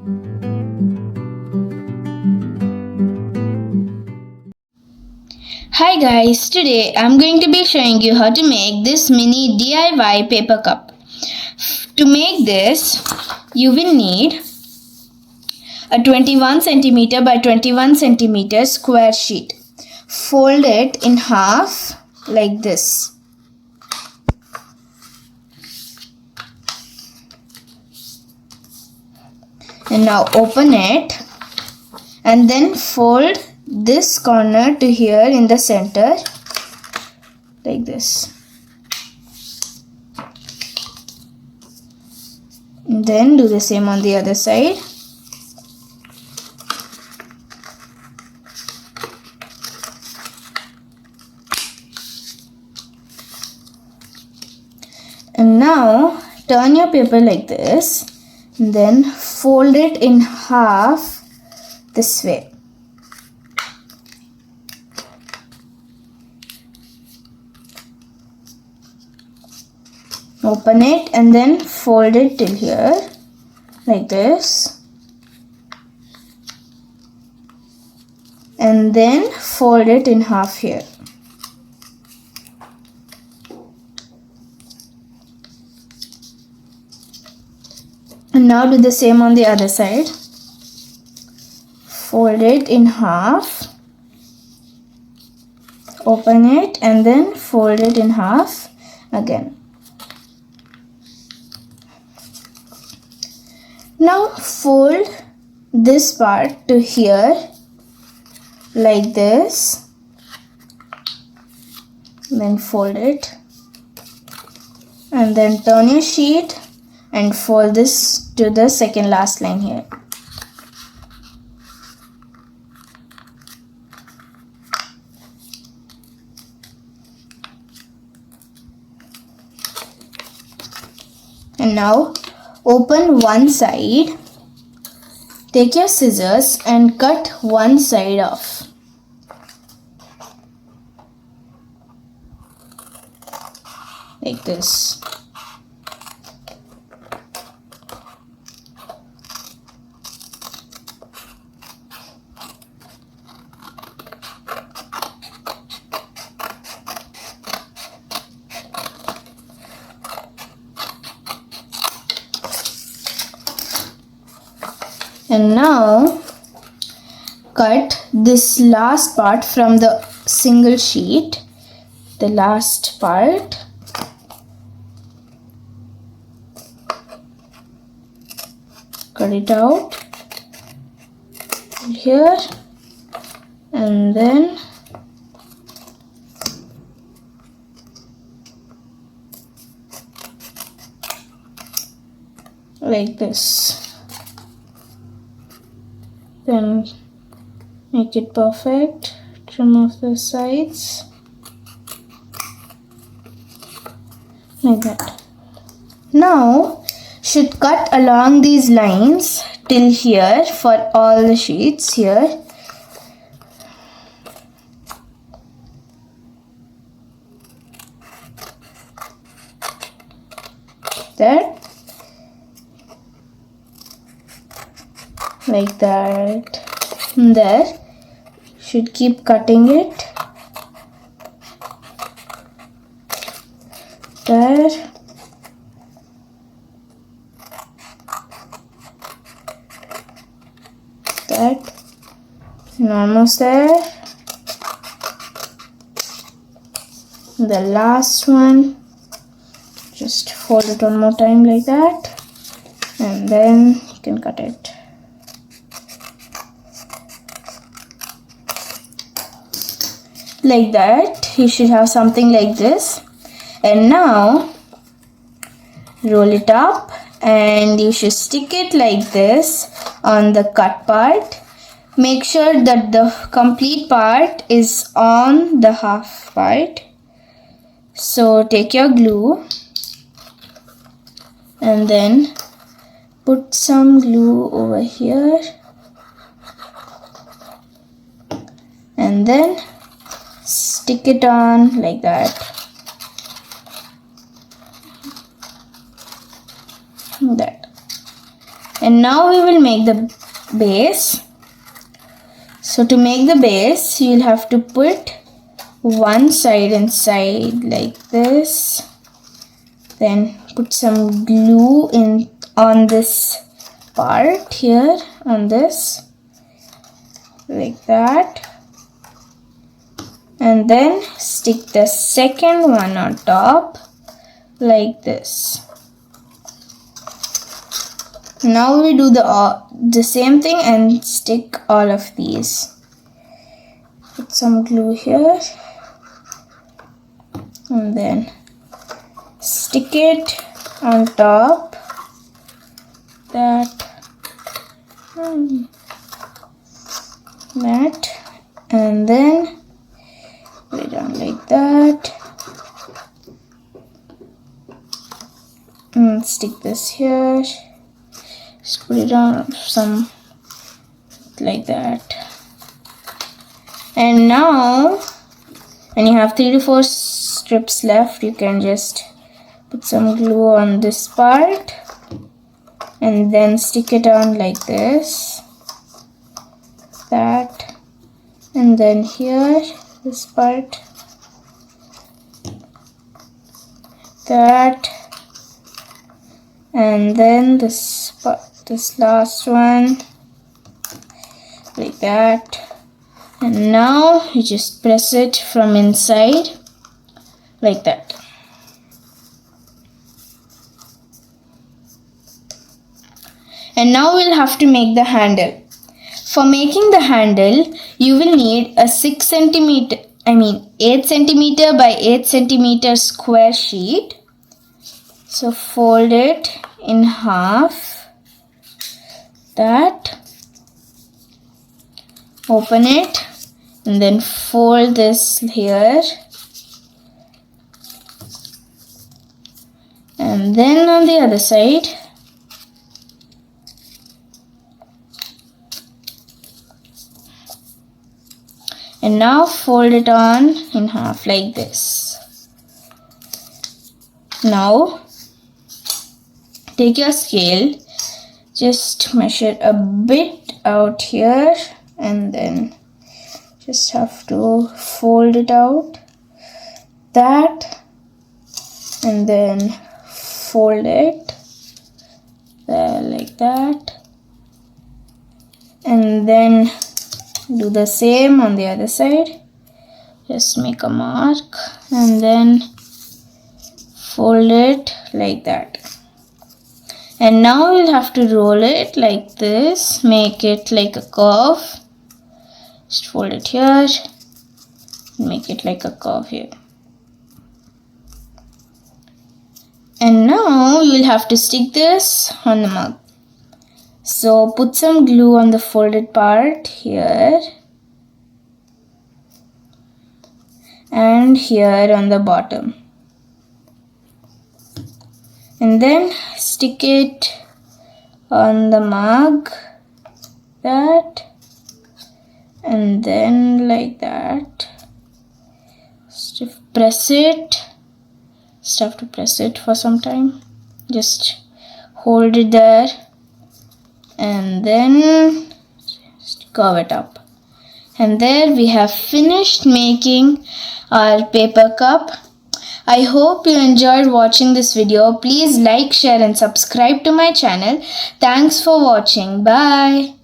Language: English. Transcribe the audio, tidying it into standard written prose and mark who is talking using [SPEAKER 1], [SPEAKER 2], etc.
[SPEAKER 1] Hi guys, today I'm going to be showing you how to make this mini DIY paper cup. To make this, you will need a 21 cm by 21 cm square sheet. Fold it in half like this. And now open it and then fold this corner to here in the center like this. And then do the same on the other side. And now turn your paper like this and then fold it in half this way. Open it and then fold it till here like this, and then fold it in half here. And now do the same on the other side. Fold it in half, open it and then fold it in half again. Now fold this part to here like this, then fold it and then turn your sheet and fold this to the second last line here. And now open one side, take your scissors and cut one side off. Like this. And now cut this last part from the single sheet, the last part. Cut it out here and then like this. Then make it perfect, trim off the sides like that. Now should cut along these lines till here for all the sheets here. There. Like that. There. Should keep cutting it. There. That. And almost there. The last one. Just fold it one more time like that. And then you can cut it. Like that, you should have something like this. And now roll it up and you should stick it like this on the cut part. Make sure that the complete part is on the half part. So take your glue and then put some glue over here and then stick it on like that. And now we will make the base. So to make the base, you'll have to put one side inside like this. Then put some glue on this part here, on this, like that. And then stick the second one on top like this. Now we do the same thing and stick all of these. Put some glue here and then stick it on top, that, and then put it on like that, and stick this here. Just put it on some like that. And now when you have 3 to 4 strips left, you can just put some glue on this part and then stick it on like this, that, and then here this part, that, and then this part, this last one like that. And now you just press it from inside like that. And now we'll have to make the handle. For making the handle, you will need a 8 centimeter by 8 centimeter square sheet. So fold it in half, that, open it, and then fold this here, and then on the other side, and now fold it on in half like this. Now take your scale, just measure a bit out here and then just have to fold it out, that, and then fold it there like that, and then do the same on the other side. Just make a mark and then fold it like that. And now we'll have to roll it like this, make it like a curve. Just fold it here, make it like a curve here. And now you'll have to stick this on the mug. So put some glue on the folded part here and here on the bottom. And then stick it on the mug, that, and then like that. Just press it. Just have to press it for some time. Just hold it there and then just curve it up. And there we have finished making our paper cup. I hope you enjoyed watching this video. Please like, share and subscribe to my channel. Thanks for watching. Bye.